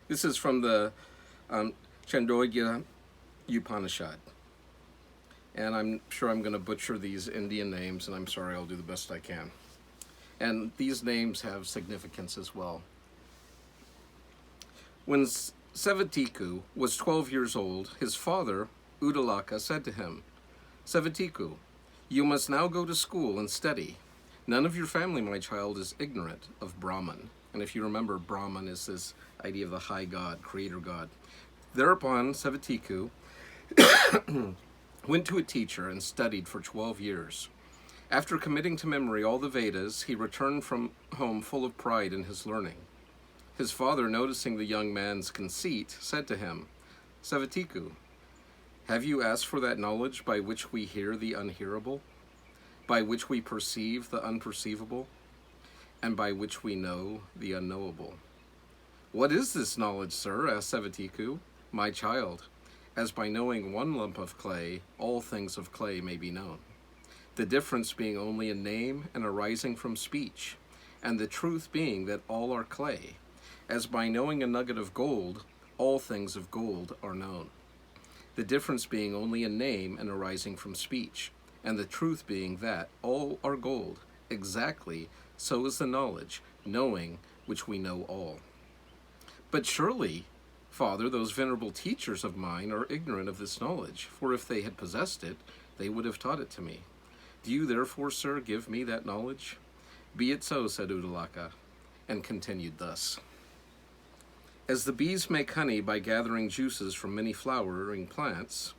This is from the Chandogya Upanishad. And I'm sure I'm going to butcher these Indian names, and I'm sorry, I'll do the best I can. And these names have significance as well. When Savatiku was 12 years old, his father, Udalaka, said to him, Savatiku, you must now go to school and study. None of your family, my child, is ignorant of Brahman. And if you remember, Brahman is this idea of the high God, creator God. Thereupon, Savatiku went to a teacher and studied for 12 years. After committing to memory all the Vedas, he returned from home full of pride in his learning. His father, noticing the young man's conceit, said to him, Savatiku, have you asked for that knowledge by which we hear the unhearable, by which we perceive the unperceivable, and by which we know the unknowable? What is this knowledge, sir? Asked Savatiku. My child, as by knowing one lump of clay, all things of clay may be known. The difference being only a name and arising from speech, and the truth being that all are clay, as by knowing a nugget of gold, all things of gold are known. The difference being only a name and arising from speech, and the truth being that all are gold, exactly so is the knowledge, knowing which we know all. But surely, Father, those venerable teachers of mine are ignorant of this knowledge, for if they had possessed it, they would have taught it to me. Do you therefore, sir, give me that knowledge? Be it so, said Udalaka, and continued thus. As the bees make honey by gathering juices from many flowering plants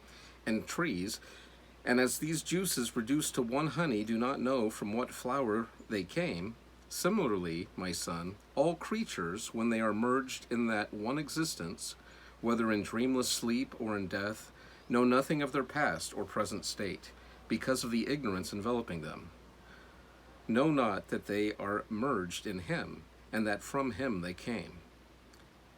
and trees, and as these juices reduced to one honey do not know from what flower they came, similarly, my son, all creatures, when they are merged in that one existence, whether in dreamless sleep or in death, know nothing of their past or present state, because of the ignorance enveloping them. Know not that they are merged in him, and that from him they came.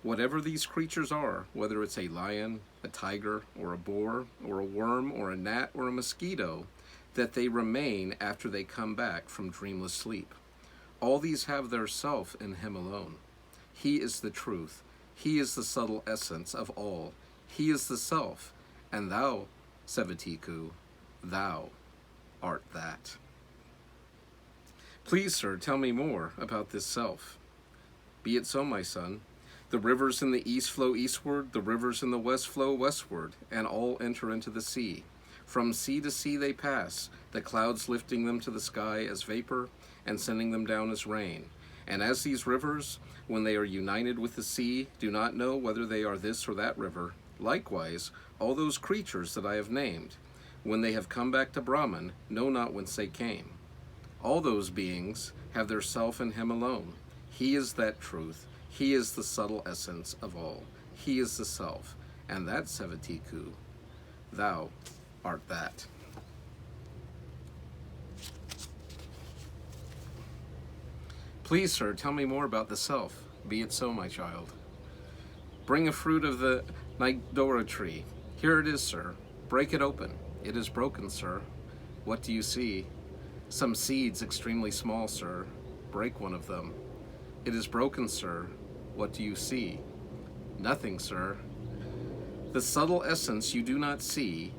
Whatever these creatures are, whether it's a lion, a tiger, or a boar, or a worm, or a gnat, or a mosquito, that they remain after they come back from dreamless sleep. All these have their self in him alone. He is the truth. He is the subtle essence of all. He is the self. And thou, Savatiku, thou art that. Please, sir, tell me more about this self. Be it so, my son. The rivers in the east flow eastward, the rivers in the west flow westward, and all enter into the sea. From sea to sea they pass, the clouds lifting them to the sky as vapor, and sending them down as rain. And as these rivers, when they are united with the sea, do not know whether they are this or that river, likewise, all those creatures that I have named, when they have come back to Brahman, know not whence they came. All those beings have their self in him alone. He is that truth. He is the subtle essence of all. He is the self. And that, Savatiku, thou art that. Please, sir, tell me more about the self. Be it so, my child. Bring a fruit of the Nigdora tree. Here it is, sir. Break it open. It is broken, sir. What do you see? Some seeds extremely small, sir. Break one of them. It is broken, sir. What do you see? Nothing, sir. The subtle essence you do not see,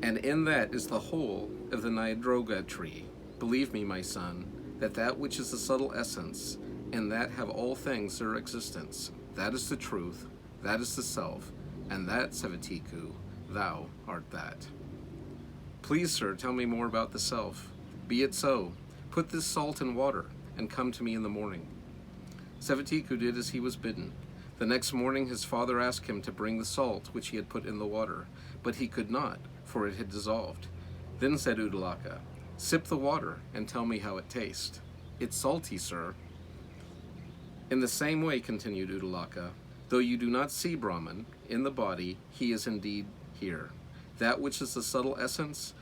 and in that is the whole of the Nidroga tree. Believe me, my son, that which is the subtle essence, in that have all things their existence. That is the truth, that is the self, and that, Savatiku, thou art that. Please, sir, tell me more about the self. Be it so. Put this salt in water, and come to me in the morning. Savatiku did as he was bidden. The next morning his father asked him to bring the salt which he had put in the water, but he could not, for it had dissolved. Then said Udalaka, sip the water and tell me how it tastes. It's salty, sir. In the same way, continued Udalaka, though you do not see Brahman in the body, he is indeed here. That which is the subtle essence,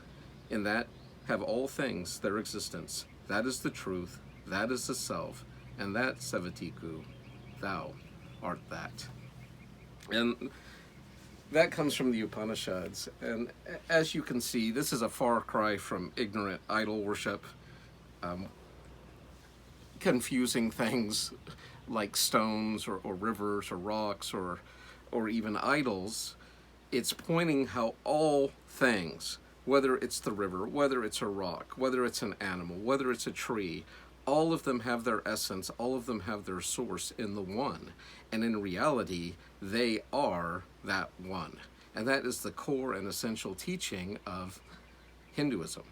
in that have all things their existence. That is the truth, that is the self, and that, Savatiku, thou art that. And that comes from the Upanishads. And as you can see, this is a far cry from ignorant idol worship, confusing things like stones or rivers or rocks or even idols. It's pointing how all things, whether it's the river, whether it's a rock, whether it's an animal, whether it's a tree, all of them have their essence, all of them have their source in the one. And in reality, they are that one. And that is the core and essential teaching of Hinduism.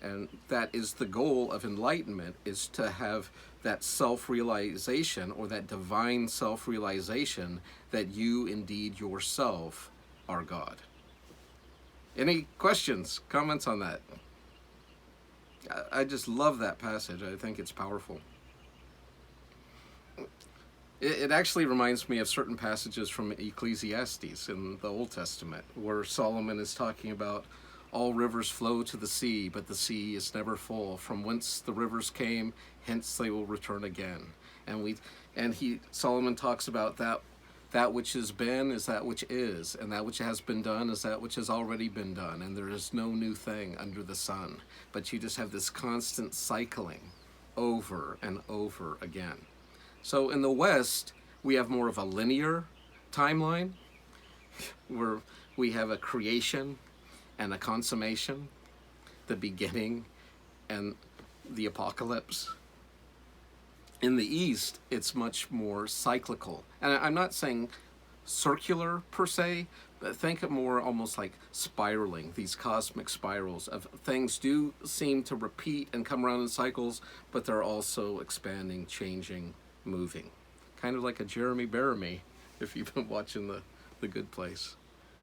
And that is the goal of enlightenment, is to have that self-realization, or that divine self-realization, that you indeed yourself are God. Any questions, comments on that? I just love that passage. I think it's powerful. It actually reminds me of certain passages from Ecclesiastes in the Old Testament, where Solomon is talking about all rivers flow to the sea, but the sea is never full. From whence the rivers came, hence they will return again. Solomon talks about that which has been is that which is, and that which has been done is that which has already been done, and there is no new thing under the sun. But you just have this constant cycling over and over again. So in the West, we have more of a linear timeline, where we have a creation and a consummation, the beginning and the apocalypse. In the East, it's much more cyclical. And I'm not saying circular per se, but think of more almost like spiraling, these cosmic spirals of things do seem to repeat and come around in cycles, but they're also expanding, changing, moving. Kind of like a Jeremy Bearimy, if you've been watching The Good Place.